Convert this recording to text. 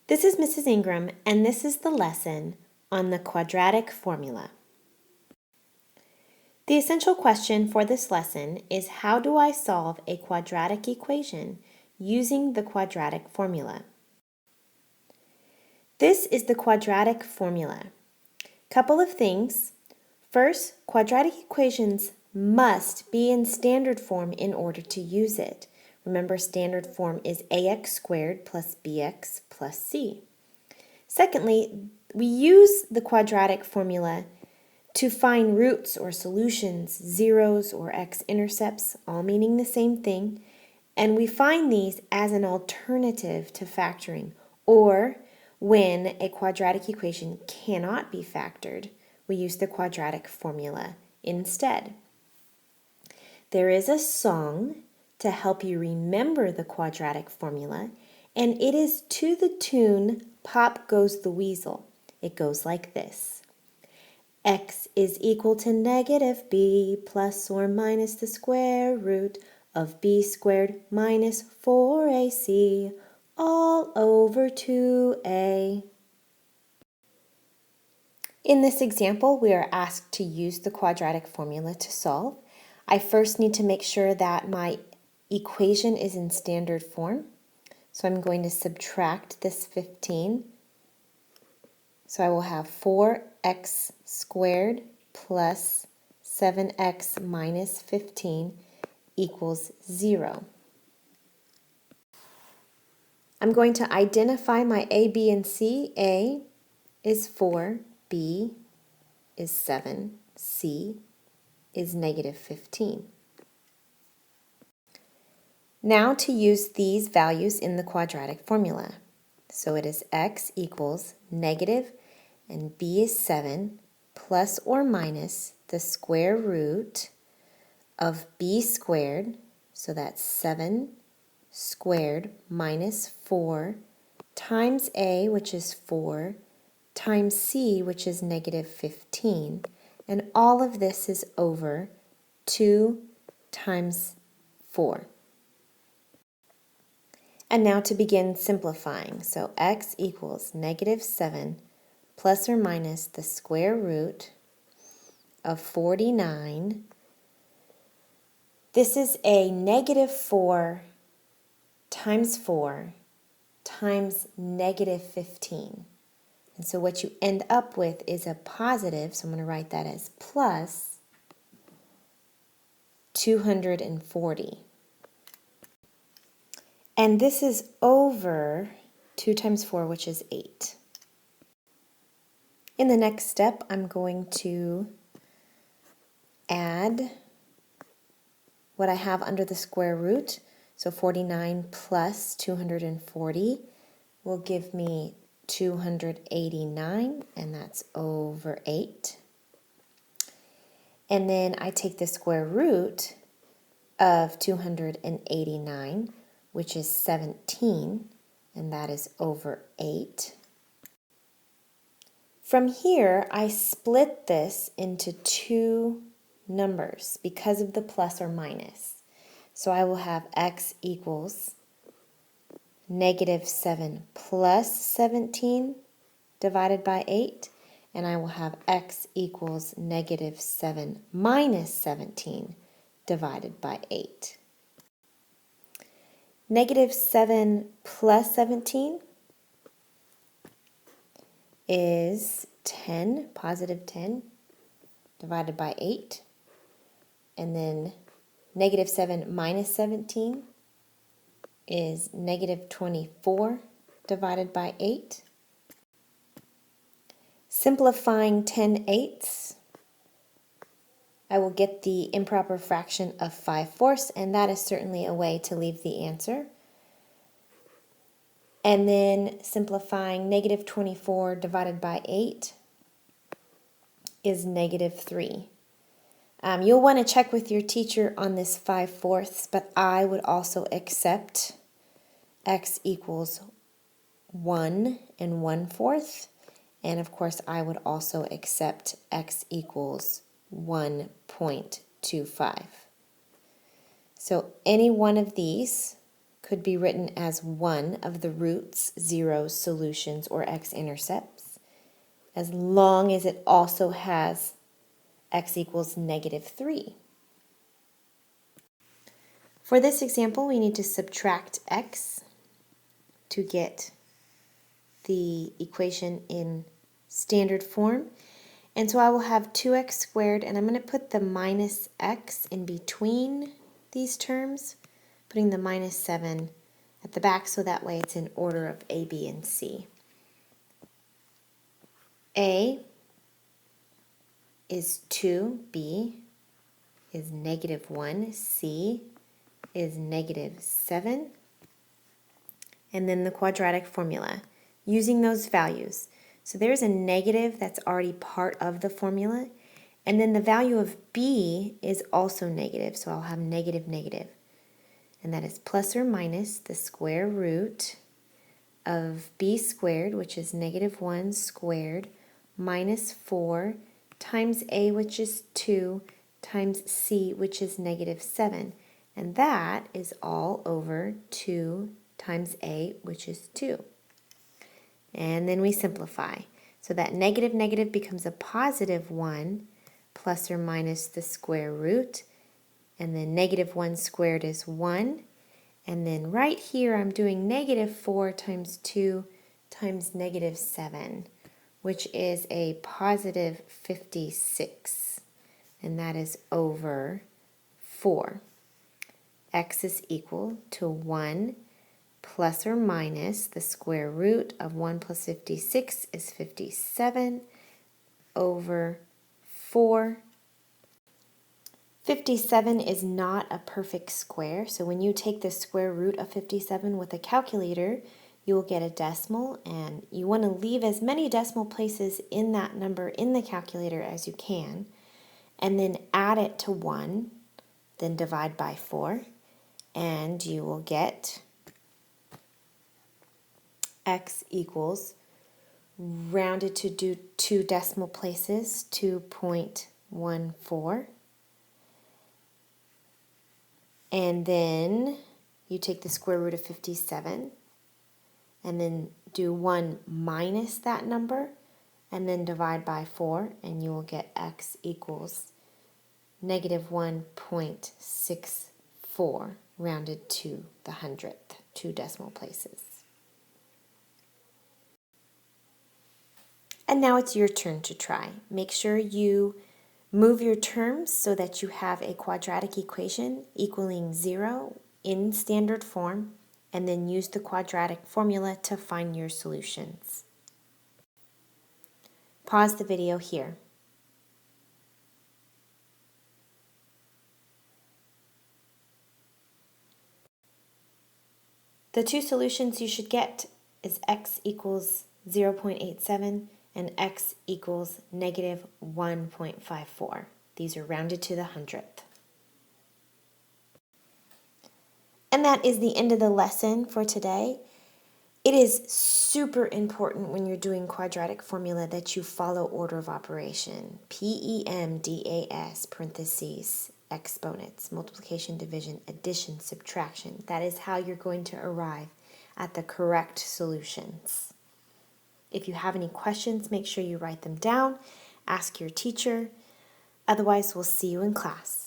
This is Mrs. Ingram, and this is the lesson on the quadratic formula. The essential question for this lesson is, how do I solve a quadratic equation using the quadratic formula? This is the quadratic formula. Couple of things. First, quadratic equations must be in standard form in order to use it. Remember, standard form is ax squared plus bx plus c. Secondly, we use the quadratic formula to find roots or solutions, zeros or x-intercepts, all meaning the same thing, and we find these as an alternative to factoring, or when a quadratic equation cannot be factored, we use the quadratic formula instead. There is a song to help you remember the quadratic formula, and it is to the tune Pop Goes the Weasel. It goes like this. X is equal to negative b plus or minus the square root of b squared minus 4ac all over 2a. In this example, we are asked to use the quadratic formula to solve. I first need to make sure that my equation is in standard form. So I'm going to subtract this 15. So I will have 4x squared plus 7x minus 15 equals 0. I'm going to identify my a, b, and c. A is 4, b is 7, c is negative 15. Now to use these values in the quadratic formula. So it is x equals negative, and b is 7, plus or minus the square root of b squared, so that's 7 squared minus 4 times a, which is 4, times c, which is negative 15, and all of this is over 2 times 4. And now to begin simplifying. So x equals negative 7 plus or minus the square root of 49. This is a negative 4 times 4 times negative 15. And so what you end up with is a positive, so I'm going to write that as plus 240. And this is over 2 times 4, which is 8. In the next step, I'm going to add what I have under the square root. So 49 plus 240 will give me 289, and that's over 8. And then I take the square root of 289, which is 17, and that is over 8. From here, I split this into two numbers because of the plus or minus. So I will have x equals negative 7 plus 17 divided by 8, and I will have x equals negative 7 minus 17 divided by 8. Negative 7 plus 17 is 10, positive 10, divided by 8. And then negative 7 minus 17 is negative 24 divided by 8. Simplifying 10/8, I will get the improper fraction of 5/4, and that is certainly a way to leave the answer. And then simplifying negative 24 divided by 8 is negative 3. You'll want to check with your teacher on this 5/4, but I would also accept x equals 1 and 1/4. And of course, I would also accept x equals 1.25. So any one of these could be written as one of the roots, zeros, solutions, or x-intercepts, as long as it also has x equals -3. For this example, we need to subtract x to get the equation in standard form. And so I will have 2x squared, and I'm going to put the minus x in between these terms, putting the -7 at the back so that way it's in order of A, B, and C. A is 2, B is -1, C is -7, and then the quadratic formula, using those values. So there's a negative that's already part of the formula, and then the value of B is also negative, so I'll have negative, negative. And that is plus or minus the square root of B squared, which is -1 squared, minus 4 times A, which is 2, times C, which is -7. And that is all over 2 times A, which is 2. And then we simplify. So that negative, negative becomes a positive 1, plus or minus the square root. And then -1 squared is 1. And then right here I'm doing -4 times 2 times -7, which is a positive 56. And that is over 4. X is equal to 1 plus or minus the square root of 1 plus 56 is 57 over 4. 57 is not a perfect square, so when you take the square root of 57 with a calculator, you will get a decimal, and you want to leave as many decimal places in that number in the calculator as you can, and then add it to 1, then divide by 4, and you will get x equals, rounded to do 2 decimal places, 2.14. And then you take the square root of 57 and then do 1 minus that number and then divide by 4, and you will get x equals -1.64 rounded to the 100th, 2 decimal places. And now it's your turn to try. Make sure you move your terms so that you have a quadratic equation equaling 0 in standard form, and then use the quadratic formula to find your solutions. Pause the video here. The 2 solutions you should get is x equals 0.87 and x equals -1.54. These are rounded to the 100th. And that is the end of the lesson for today. It is super important when you're doing quadratic formula that you follow order of operation. PEMDAS, parentheses, exponents, multiplication, division, addition, subtraction. That is how you're going to arrive at the correct solutions. If you have any questions, make sure you write them down. Ask your teacher. Otherwise, we'll see you in class.